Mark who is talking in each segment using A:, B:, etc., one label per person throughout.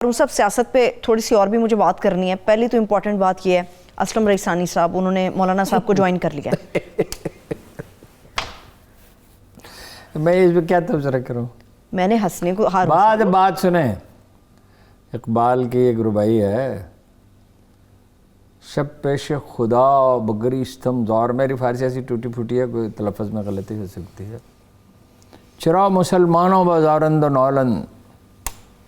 A: ہارون صاحب سیاست پہ تھوڑی سی اور بھی مجھے بات کرنی ہے. پہلی تو امپورٹنٹ بات یہ ہے اسلم رئیسانی صاحب انہوں نے مولانا صاحب کو جوائن کر لیا.
B: میں اس پہ کیا تبصرہ کروں؟
A: میں نے ہنسنے کو
B: بات سنیں. اقبال کی ایک ربائی ہے، شب پیش خدا بگریستم زار. میری فارسی ایسی ٹوٹی پھوٹی ہے، کوئی تلفظ میں غلطی ہو سکتی ہے. چرا مسلمانوں بازارند و نالند،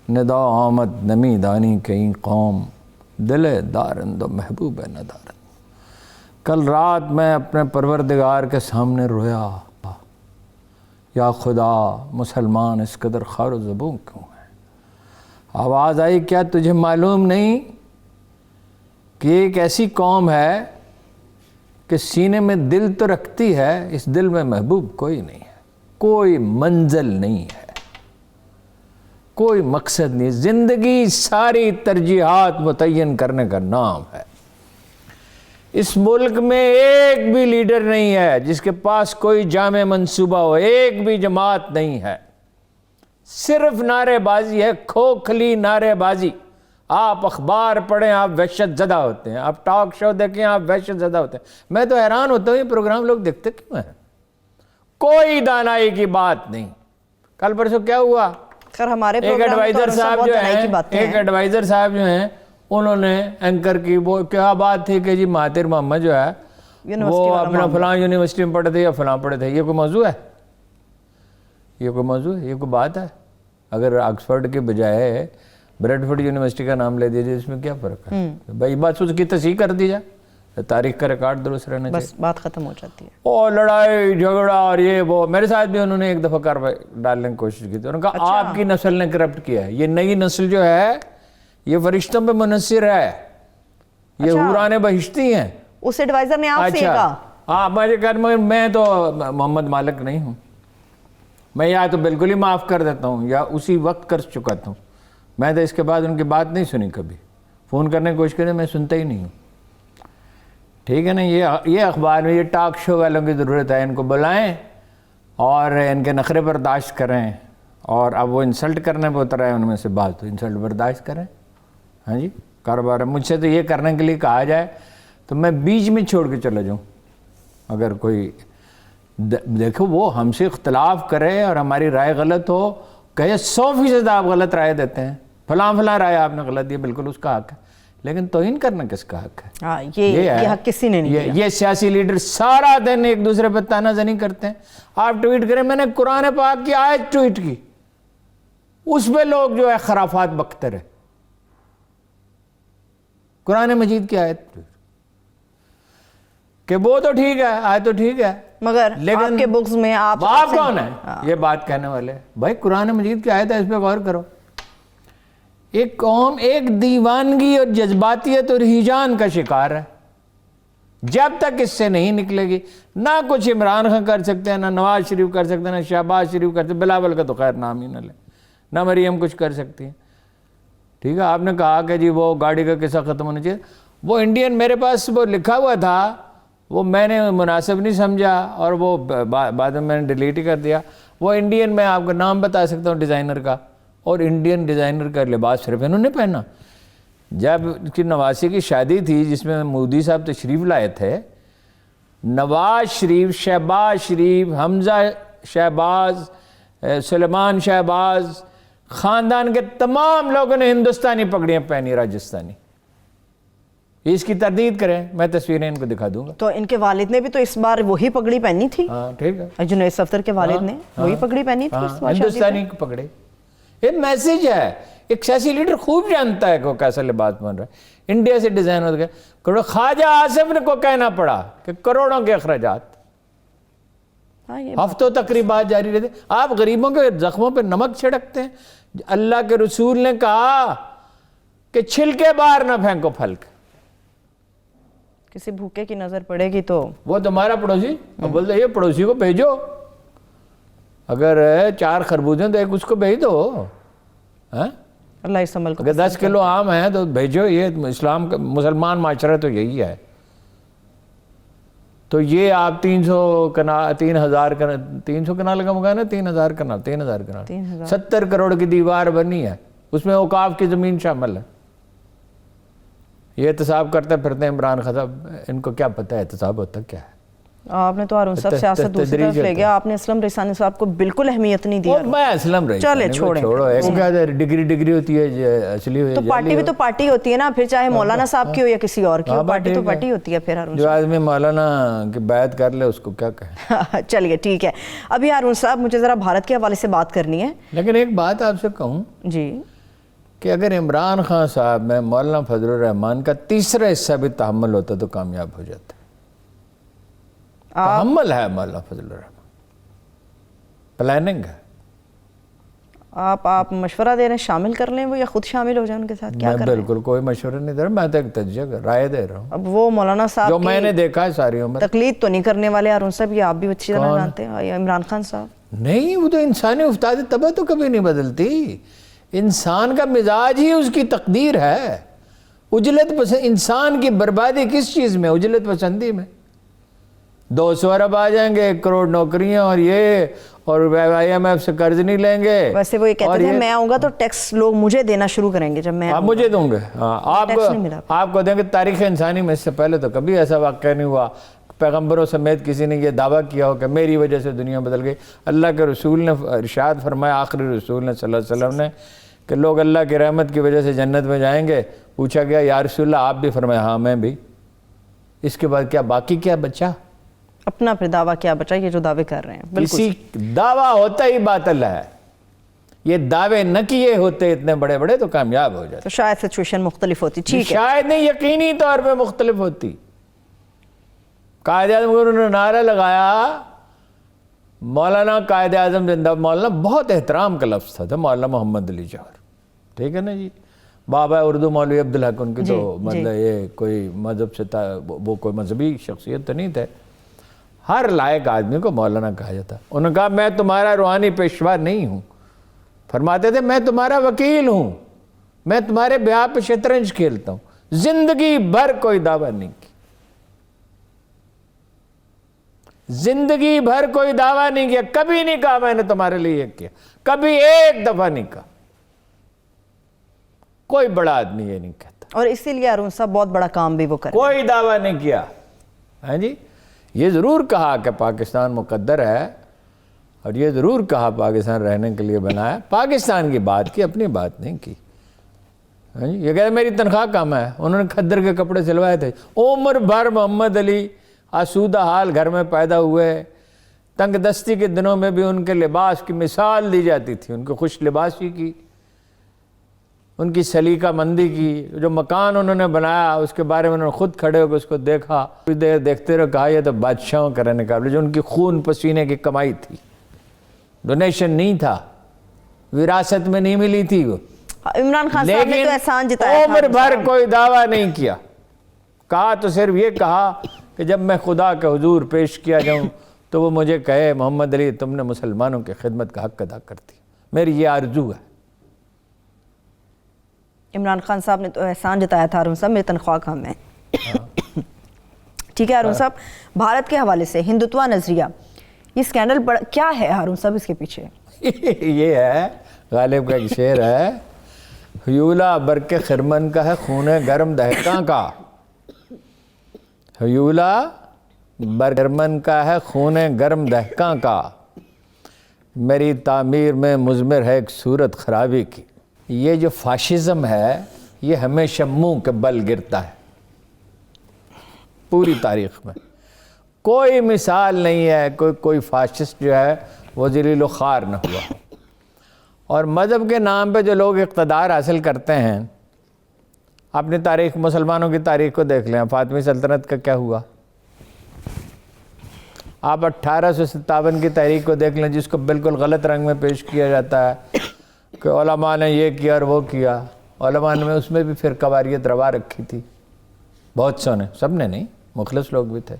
B: ندا آمد نمی دانی کئی قوم، دل دارند و محبوب ندارند. کل رات میں اپنے پروردگار کے سامنے رویا، یا خدا مسلمان اس قدر خار و زبوں کیوں ہیں؟ آواز آئی کیا تجھے معلوم نہیں کہ ایک ایسی قوم ہے کہ سینے میں دل تو رکھتی ہے، اس دل میں محبوب کوئی نہیں ہے، کوئی منزل نہیں ہے، کوئی مقصد نہیں. زندگی ساری ترجیحات متعین کرنے کا نام ہے. اس ملک میں ایک بھی لیڈر نہیں ہے جس کے پاس کوئی جامع منصوبہ ہو، ایک بھی جماعت نہیں ہے، صرف نعرے بازی ہے، کھوکھلی نعرے بازی. آپ اخبار پڑھیں آپ وحشت زدہ ہوتے ہیں، آپ ٹاک شو دیکھیں آپ وحشت زدہ ہوتے ہیں. میں تو حیران ہوتا ہوں یہ پروگرام لوگ دیکھتے کیوں ہیں؟ کوئی دانائی کی بات نہیں. کل پرسوں کیا ہوا؟ ایک ایڈوائزر صاحب جو ہیں انہوں نے اینکر کی وہ کیا بات تھی کہ جی مہاتیر محمد جو ہے وہ اپنا فلاں یونیورسٹی میں پڑھے تھے یا فلاں پڑھے تھے. یہ کوئی موضوع ہے؟ یہ کوئی موضوع ہے؟ یہ کوئی بات ہے؟ اگر آکسفورڈ کے بجائے بریڈ فورڈ یونیورسٹی کا نام لے دیجیے اس میں کیا فرق ہے؟ بھائی بات اس کی تصحیح کر دی جائے، تاریخ کا ریکارڈ درست رہنا چاہیے،
A: بس بات ختم ہو جاتی ہے.
B: اور لڑائی جھگڑا اور یہ وہ. میرے ساتھ بھی انہوں نے ایک دفعہ کاروائی ڈالنے کی کوشش کی تھی. انہوں نے کہا آپ کی نسل نے کرپٹ کیا ہے، یہ نئی نسل جو ہے یہ فرشتوں پہ منحصر ہے، یہ حوران بہشتی ہیں.
A: اس ایڈوائزر نے آپ سے کہا؟
B: ہاں میں تو محمد مالک نہیں ہوں، میں یا تو بالکل ہی معاف کر دیتا ہوں یا اسی وقت کر چکا ہوں. میں تو اس کے بعد ان کی بات نہیں سنی کبھی. فون کرنے کی کوشش کریں میں سنتا ہی نہیں ہوں. ٹھیک ہے نا؟ یہ اخبار میں یہ ٹاک شو والوں کی ضرورت ہے. ان کو بلائیں اور ان کے نخرے برداشت کریں. اور اب وہ انسلٹ کرنے پہ اتر آئے ان میں سے بات، تو انسلٹ برداشت کریں. ہاں جی کاروبار ہے. مجھ سے تو یہ کرنے کے لیے کہا جائے تو میں بیچ میں چھوڑ کے چلا جاؤں. اگر کوئی دیکھو وہ ہم سے اختلاف کرے اور ہماری رائے غلط ہو، کہے 100% آپ غلط رائے دیتے ہیں، فلاں رائے آپ نے غلط دی، بالکل اس کا حق ہے، لیکن توہین کرنا کس کا حق ہے؟
A: یہ حق کسی نے نہیں دیا.
B: یہ سیاسی لیڈر سارا دن ایک دوسرے پہ تانا زنی کرتے ہیں. آپ ٹویٹ کریں، میں نے قرآن پاک کی آیت ٹویٹ کی، اس پہ لوگ جو ہے خرافات بکتے رہے. قرآن مجید کی آیت کہ وہ تو ٹھیک ہے، آیت تو ٹھیک ہے،
A: مگر آپ کے بکس میں آپ
B: کون ہے یہ بات کہنے والے؟ بھائی قرآن مجید کی آیت ہے، اس پہ غور کرو. ایک قوم ایک دیوانگی اور جذباتیت اور ہیجان کا شکار ہے. جب تک اس سے نہیں نکلے گی، نہ کچھ عمران خان کر سکتے ہیں، نہ نواز شریف کر سکتے ہیں، نہ شہباز شریف کر سکتے ہیں، بلاول کا تو خیر نام ہی نہ لیں، نہ مریم کچھ کر سکتی ہیں. ٹھیک ہے؟ آپ نے کہا کہ جی وہ گاڑی کا قصہ ختم ہونا چاہیے. وہ انڈین میرے پاس وہ لکھا ہوا تھا، وہ میں نے مناسب نہیں سمجھا اور وہ بعد میں نے ڈیلیٹ ہی کر دیا. وہ انڈین میں آپ کا نام بتا سکتا ہوں ڈیزائنر کا، اور انڈین ڈیزائنر کا لباس صرف انہوں نے پہنا. جب اس کی نواسی کی شادی تھی جس میں مودی صاحب تشریف لائے تھے، نواز شریف، شہباز شریف، حمزہ شہباز، سلیمان شہباز، خاندان کے تمام لوگوں نے ہندوستانی پگڑیاں پہنی، راجستانی. اس کی تردید کریں، میں تصویریں ان کو دکھا دوں گا.
A: تو ان کے والد نے بھی تو اس بار وہی پگڑی پہنی تھی.
B: ہاں ٹھیک ہے،
A: جنید صفدر کے والد نے وہی پگڑی پہنی تھی اس بار
B: ہندوستانی پگڑی. یہ میسیج ہے. ایک سیاسی لیڈر خوب جانتا ہے کہ وہ کیسا لباس پہن رہا ہے. انڈیا سے ڈیزائن ہو گیا. خواجہ آصف نے کو کہنا پڑا کہ کروڑوں کے اخراجات، ہفتوں تقریبات جاری رہتے. آپ غریبوں کے زخموں پہ نمک چھڑکتے ہیں. اللہ کے رسول نے کہا کہ چھلکے باہر نہ پھینکو پھل کے.
A: کسی بھوکے کی نظر پڑے گی تو
B: وہ تمہارا پڑوسی، اب بولتے یہ پڑوسی کو بھیجو، اگر 4 خربوزیں تو ایک اس کو بھیج دو.
A: اللہ اس عمل کو
B: اگر 10 کلو آم ہیں تو بھیجو. یہ اسلام کا مسلمان معاشرہ تو یہی ہے. تو یہ آپ 300 کنال کا مکان ہے، 3000 کنال 70 کروڑ کی دیوار بنی ہے. اس میں اوقاف کی زمین شامل ہے. یہ احتساب کرتے پھرتے ہیں عمران خان صاحب, ان کو کیا پتہ ہے احتساب ہوتا کیا ہے.
A: آپ نے تو ہارون صاحب سیاست دوسری طرف لے گیا, آپ نے اسلم ریسانی صاحب کو بالکل اہمیت نہیں دیا.
B: میں اسلم
A: چلے چھوڑیں,
B: چھوڑو, کیا ڈگری ہوتی ہے اصلی ہوئی.
A: تو پارٹی بھی تو پارٹی ہوتی ہے نا, پھر چاہے مولانا صاحب کی ہو یا کسی اور کی ہو, پارٹی تو پارٹی ہوتی ہے. پھر ہارون
B: جو آدمی مولانا کی بیعت کر لے اس کو کیا کہیں.
A: چلیے ٹھیک ہے. ابھی ہارون صاحب مجھے ذرا بھارت کے حوالے سے بات کرنی ہے.
B: لیکن ایک بات آپ سے کہوں
A: جی,
B: کہ اگر عمران خان صاحب میں مولانا فضل الرحمان کا تیسرا حصہ بھی تحمل ہوتا تو کامیاب ہو جاتا. تحمل ہے مولانا فضل الرحمان, پلاننگ ہے.
A: آپ مشورہ دے رہے ہیں شامل کر لیں وہ, یا خود شامل ہو جائیں ان کے ساتھ, کیا کر رہے ہیں؟
B: بالکل کوئی مشورہ نہیں دے رہا, میں تو ایک تجزیہ رائے دے رہا ہوں.
A: اب وہ مولانا
B: جو
A: صاحب
B: میں نے دیکھا ہے ساری عمر.
A: تقلید تو نہیں کرنے والے ہارون صاحب, یہ آپ بھی اچھی طرح جانتے ہیں. عمران خان صاحب
B: نہیں, وہ تو انسانی افتاد طبع تو کبھی نہیں بدلتی. انسان کا مزاج ہی اس کی تقدیر ہے. اجلت پسند, انسان کی بربادی کس چیز میں؟ اجلت پسندی میں. 200 ارب آ جائیں گے, 1 کروڑ نوکریاں, اور یہ, اور IMF سے قرض نہیں لیں گے.
A: ویسے وہ یہ کہتے تھے میں آؤں گا تو ٹیکس لوگ مجھے دینا شروع کریں گے. جب میں
B: آپ مجھے دوں گے, آپ کو دیں گے. تاریخ انسانی میں اس سے پہلے تو کبھی ایسا واقعہ نہیں ہوا پیغمبروں سمیت کسی نے یہ دعویٰ کیا ہو کہ میری وجہ سے دنیا بدل گئی. اللہ کے رسول نے ارشاد فرمایا, آخری رسول نے صلی اللہ علیہ وسلم نے, کہ لوگ اللہ کی رحمت کی وجہ سے جنت میں جائیں گے. پوچھا گیا یا رسول اللہ آپ بھی؟ فرمایا ہاں میں بھی. اس کے بعد کیا باقی کیا بچا؟
A: اپنا پھر دعویٰ کیا بچا, یہ جو دعوے کر رہے ہیں.
B: کسی دعویٰ ہوتا ہی باطل ہے. یہ دعوے نہ کیے ہوتے اتنے بڑے بڑے تو کامیاب ہو جاتے.
A: تو شاید سچویشن مختلف ہوتی. ٹھیک ہے,
B: شاید نہیں, یقینی طور پہ مختلف ہوتی. قائد اعظم کو انہوں نے نعرہ لگایا, مولانا قائد اعظم زندہ. مولانا بہت احترام کا لفظ تھا مولانا محمد علی جوہر, ٹھیک ہے نا جی, بابا اردو مولوی عبدالحق. ان کی تو مطلب یہ کوئی مذہب سے وہ کوئی مذہبی شخصیت تو نہیں تھے. ہر لائق آدمی کو مولانا کہا جاتا. انہوں نے کہا میں تمہارا روحانی پیشوا نہیں ہوں. فرماتے تھے میں تمہارا وکیل ہوں, میں تمہارے بیاہ پہ شطرنج کھیلتا ہوں. زندگی بھر کوئی دعویٰ نہیں کی, زندگی بھر کوئی دعویٰ نہیں کیا. کبھی نہیں کہا میں نے تمہارے لیے یہ کیا, کبھی ایک دفعہ نہیں کہا. کوئی بڑا آدمی یہ نہیں کہتا.
A: اور اسی لیے ہارون صاحب بہت بڑا کام بھی وہ کریں.
B: کوئی دعویٰ نہیں کیا. ہاں جی, یہ ضرور کہا کہ پاکستان مقدر ہے, اور یہ ضرور کہا پاکستان رہنے کے لیے بنا ہے. پاکستان کی بات کی, اپنی بات نہیں کی. ہاں جی, یہ کہتے میری تنخواہ کم ہے. انہوں نے کھدر کے کپڑے سلوائے تھے. عمر بھر محمد علی آسودہ حال گھر میں پیدا ہوئے. تنگ دستی کے دنوں میں بھی ان کے لباس کی مثال دی جاتی تھی, ان کو خوش لباسی کی, ان کی سلیقہ مندی کی. جو مکان انہوں نے بنایا اس کے بارے میں انہوں نے خود کھڑے ہو کے اس کو دیکھا, کچھ دیر دیکھتے رہے, کہا یہ تو بادشاہوں کا رہنے کا, جو ان کی خون پسینے کی کمائی تھی, ڈونیشن نہیں تھا, وراثت میں نہیں ملی تھی وہ.
A: عمران خان صاحب نے تو احسان جتایا تھا.
B: عمر بھر کوئی دعویٰ نہیں کیا. کہا تو صرف یہ کہا کہ جب میں خدا کے حضور پیش کیا جاؤں تو وہ مجھے کہے محمد علی تم نے مسلمانوں کی خدمت کا حق ادا کر دیا. میری یہ آرزو ہے.
A: عمران خان صاحب نے تو احسان جتایا تھا ہارون صاحب, میری تنخواہ کم ہے. ٹھیک ہے ہارون صاحب, بھارت کے حوالے سے ہندوتوا نظریہ, یہ سکینڈل کیا ہے ہارون صاحب اس کے پیچھے؟
B: یہ ہے, غالب کا ایک شعر ہے, ہیولا برق خرمن کا ہے خون گرم دہقاں کا. ہیولا برق خرمن کا ہے خون گرم دہقاں کا, میری تعمیر میں مضمر ہے ایک صورت خرابی کی. یہ جو فاشزم ہے یہ ہمیشہ منہ کے بل گرتا ہے. پوری تاریخ میں کوئی مثال نہیں ہے کوئی فاشسٹ جو ہے وہ ذلیل و خوار نہ ہوا. اور مذہب کے نام پہ جو لوگ اقتدار حاصل کرتے ہیں, اپنی تاریخ, مسلمانوں کی تاریخ کو دیکھ لیں. فاطمی سلطنت کا کیا ہوا؟ آپ 1857 کی تحریک کو دیکھ لیں, جس کو بالکل غلط رنگ میں پیش کیا جاتا ہے کہ علماء نے یہ کیا اور وہ کیا. علماء نے اس میں بھی پھر قواریت روا رکھی تھی, بہت سو نے, سب نے نہیں, مخلص لوگ بھی تھے.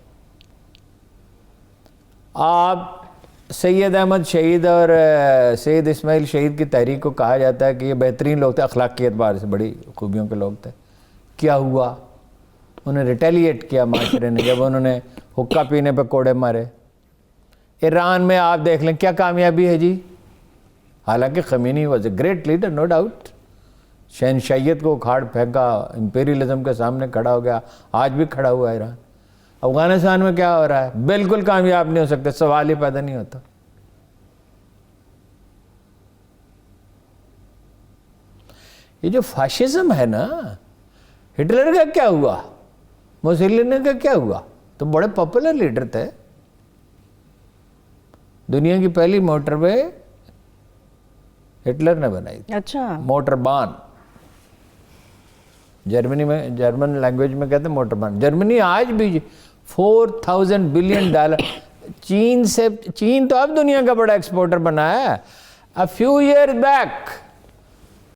B: آپ سید احمد شہید اور سید اسماعیل شہید کی تحریک کو کہا جاتا ہے کہ یہ بہترین لوگ تھے, اخلاقی اعتبار سے بڑی خوبیوں کے لوگ تھے. کیا ہوا؟ انہیں ریٹیلیٹ کیا معاشرے نے جب انہوں نے حقہ پینے پہ کوڑے مارے. ایران میں آپ دیکھ لیں کیا کامیابی ہے جی. حالانکہ Khomeini was a great leader, no doubt, شہنشائیت کو اکھاڑ پھینکا, امپیریلزم کے سامنے کھڑا ہو گیا, آج بھی کھڑا ہوا ہے ایران. افغانستان میں کیا ہو رہا ہے؟ بالکل کامیاب نہیں ہو سکتے, سوال ہی پیدا نہیں ہوتا. یہ جو فاشزم ہے نا, ہٹلر کا کیا ہوا, موسولینی کا کیا ہوا؟ تو بڑے پاپولر لیڈر تھے. دنیا کی پہلی موٹر وے ہٹلر نے بنائی تھی.
A: اچھا,
B: موٹر بان, جرمنی میں, جرمن لینگویج میں کہتے ہیں موٹر بان. جرمنی آج بھی $4,000 بلین, چین تو اب دنیا کا بڑا ایکسپورٹر بنا ہے. A few years back